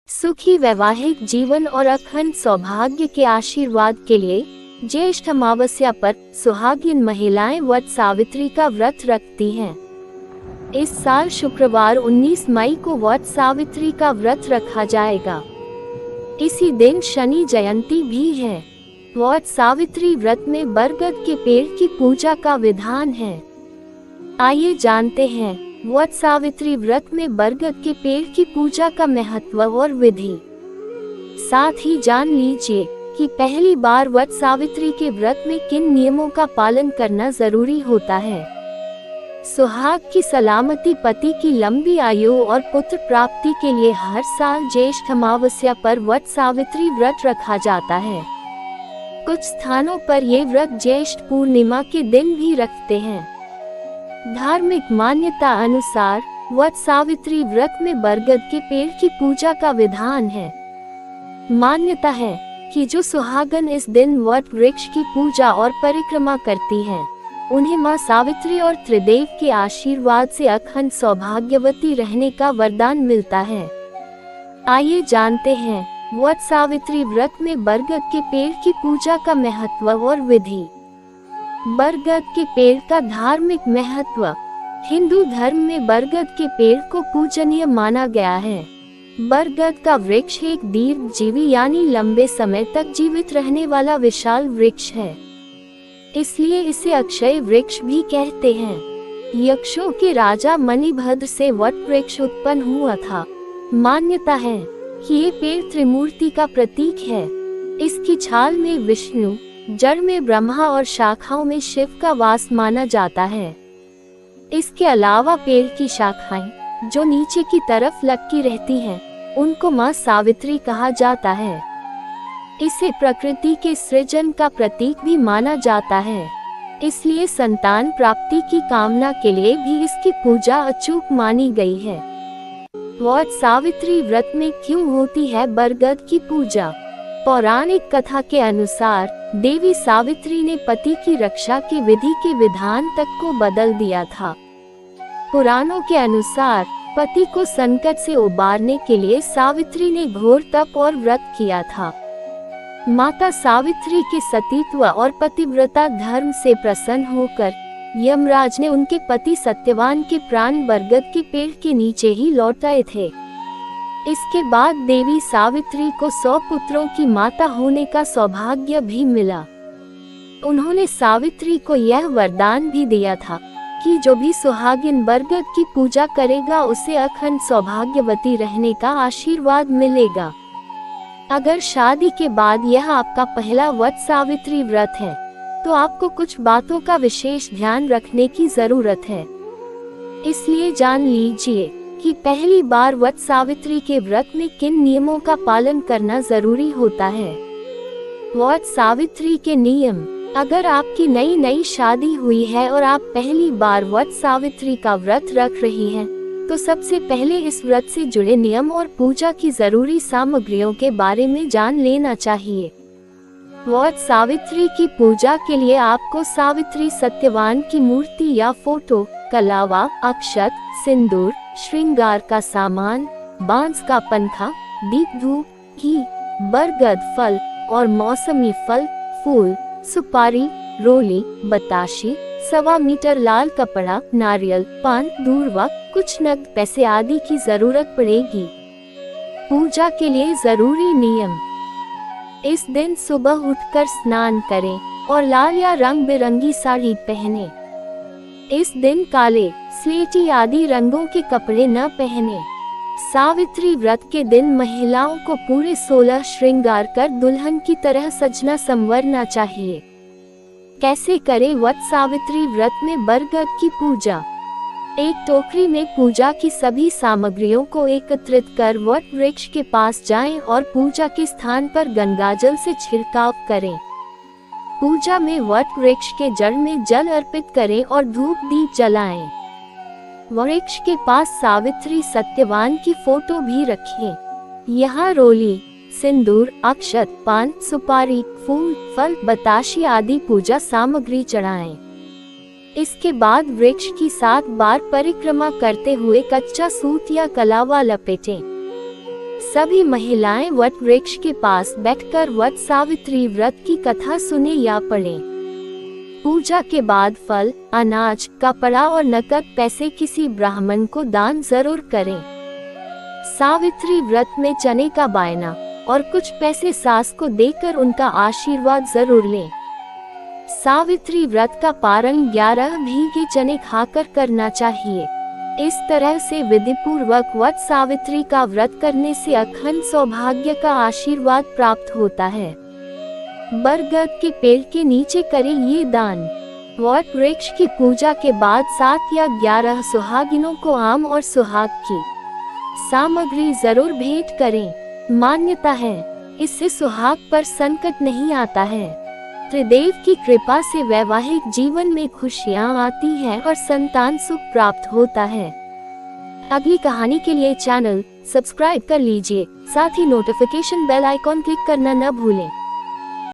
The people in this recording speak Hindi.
सुखी वैवाहिक जीवन और अखंड सौभाग्य के आशीर्वाद के लिए ज्येष्ठ अमावस्या पर सुहागिन महिलाएं वट सावित्री का व्रत रखती हैं। इस साल शुक्रवार 19 मई को वट सावित्री का व्रत रखा जाएगा। इसी दिन शनि जयंती भी है। वट सावित्री व्रत में बरगद के पेड़ की पूजा का विधान है। आइए जानते हैं वट सावित्री व्रत में बरगद के पेड़ की पूजा का महत्व और विधि। साथ ही जान लीजिए कि पहली बार वट सावित्री के व्रत में किन नियमों का पालन करना जरूरी होता है। सुहाग की सलामती, पति की लंबी आयु और पुत्र प्राप्ति के लिए हर साल ज्येष्ठ अमावस्या पर वट सावित्री व्रत रखा जाता है। कुछ स्थानों पर ये व्रत ज्येष्ठ पूर्णिमा के दिन भी रखते हैं। धार्मिक मान्यता अनुसार वट सावित्री व्रत में बरगद के पेड़ की पूजा का विधान है। मान्यता है कि जो सुहागन इस दिन वट वृक्ष की पूजा और परिक्रमा करती हैं, उन्हें मां सावित्री और त्रिदेव के आशीर्वाद से अखंड सौभाग्यवती रहने का वरदान मिलता है। आइए जानते हैं वट सावित्री व्रत में बरगद के पेड़ की पूजा का महत्व और विधि। बरगद के पेड़ का धार्मिक महत्व। हिंदू धर्म में बरगद के पेड़ को पूजनीय माना गया है। बरगद का वृक्ष एक दीर्घजीवी यानी लंबे समय तक जीवित रहने वाला विशाल वृक्ष है, इसलिए इसे अक्षय वृक्ष भी कहते हैं। यक्षों के राजा मणिभद्र से वट वृक्ष उत्पन्न हुआ था। मान्यता है कि ये पेड़ त्रिमूर्ति का प्रतीक है। इसकी छाल में विष्णु, जड़ में ब्रह्मा और शाखाओं में शिव का वास माना जाता है। इसके अलावा पेड़ की शाखाएं जो नीचे की तरफ लटकी रहती हैं, उनको मां सावित्री कहा जाता है। इसे प्रकृति के सृजन का प्रतीक भी माना जाता है, इसलिए संतान प्राप्ति की कामना के लिए भी इसकी पूजा अचूक मानी गई है। वट सावित्री व्रत में क्यों होती है बरगद की पूजा? पौराणिक कथा के अनुसार देवी सावित्री ने पति की रक्षा की विधि के विधान तक को बदल दिया था। पुराणों के अनुसार पति को संकट से उबारने के लिए सावित्री ने घोर तप और व्रत किया था। माता सावित्री के सतीत्व और पतिव्रता धर्म से प्रसन्न होकर यमराज ने उनके पति सत्यवान के प्राण बरगद के पेड़ के नीचे ही लौटाए थे। इसके बाद देवी सावित्री को 100 पुत्रों की माता होने का सौभाग्य भी मिला। उन्होंने सावित्री को यह वरदान भी दिया था कि जो भी सुहागिन बरगद की पूजा करेगा उसे अखंड सौभाग्यवती रहने का आशीर्वाद मिलेगा। अगर शादी के बाद यह आपका पहला वट सावित्री व्रत है, तो आपको कुछ बातों का विशेष ध्यान रखने की जरूरत है। इसलिए जान लीजिए कि पहली बार वट सावित्री के व्रत में किन नियमों का पालन करना जरूरी होता है। वट सावित्री के नियम। अगर आपकी नई शादी हुई है और आप पहली बार वट सावित्री का व्रत रख रही हैं, तो सबसे पहले इस व्रत से जुड़े नियम और पूजा की जरूरी सामग्रियों के बारे में जान लेना चाहिए। वट सावित्री की पूजा के लिए आपको सावित्री सत्यवान की मूर्ति या फोटो, कलावा, अक्षत, सिंदूर, श्रृंगार का सामान, बांस का पंखा, दीप, धूप, घी, बरगद फल और मौसमी फल, फूल, सुपारी, रोली, बताशी, 1.25 मीटर लाल कपड़ा, नारियल, पान, दूर्वा, कुछ नकद पैसे आदि की जरूरत पड़ेगी। पूजा के लिए जरूरी नियम। इस दिन सुबह उठकर स्नान करें और लाल या रंग बिरंगी साड़ी पहने। इस दिन काले, स्लेटी आदि रंगों के कपड़े न पहने। सावित्री व्रत के दिन महिलाओं को पूरे 16 श्रृंगार कर दुल्हन की तरह सजना संवरना चाहिए। कैसे करें वट सावित्री व्रत में बरगद की पूजा? एक टोकरी में पूजा की सभी सामग्रियों को एकत्रित कर वट वृक्ष के पास जाएं और पूजा के स्थान पर गंगाजल से छिड़काव करें। पूजा में वट वृक्ष के जड़ में जल अर्पित करें और धूप दीप जलाएं। वृक्ष के पास सावित्री सत्यवान की फोटो भी रखें। यहाँ रोली, सिंदूर, अक्षत, पान, सुपारी, फूल, फल, बताशी आदि पूजा सामग्री चढ़ाएं। इसके बाद वृक्ष की 7 बार परिक्रमा करते हुए कच्चा सूत या कलावा लपेटें। सभी महिलाएं वट वृक्ष के पास बैठकर वट सावित्री व्रत की कथा सुने या पढ़ें। पूजा के बाद फल, अनाज, कपड़ा और नकद पैसे किसी ब्राह्मण को दान जरूर करें। सावित्री व्रत में चने का बायना और कुछ पैसे सास को देकर उनका आशीर्वाद जरूर लें। सावित्री व्रत का पारण 11 भीगे चने खाकर करना चाहिए। इस तरह से विधिपूर्वक वट सावित्री का व्रत करने से अखंड सौभाग्य का आशीर्वाद प्राप्त होता है। बरगद के पेड़ के नीचे करें ये दान। वट वृक्ष की पूजा के बाद 7 या 11 सुहागिनों को आम और सुहाग की सामग्री जरूर भेंट करें। मान्यता है, इससे सुहाग पर संकट नहीं आता है। त्रिदेव की कृपा से वैवाहिक जीवन में खुशियां आती हैं और संतान सुख प्राप्त होता है। अगली कहानी के लिए चैनल सब्सक्राइब कर लीजिए, साथ ही नोटिफिकेशन बेल आइकॉन क्लिक करना न भूलें।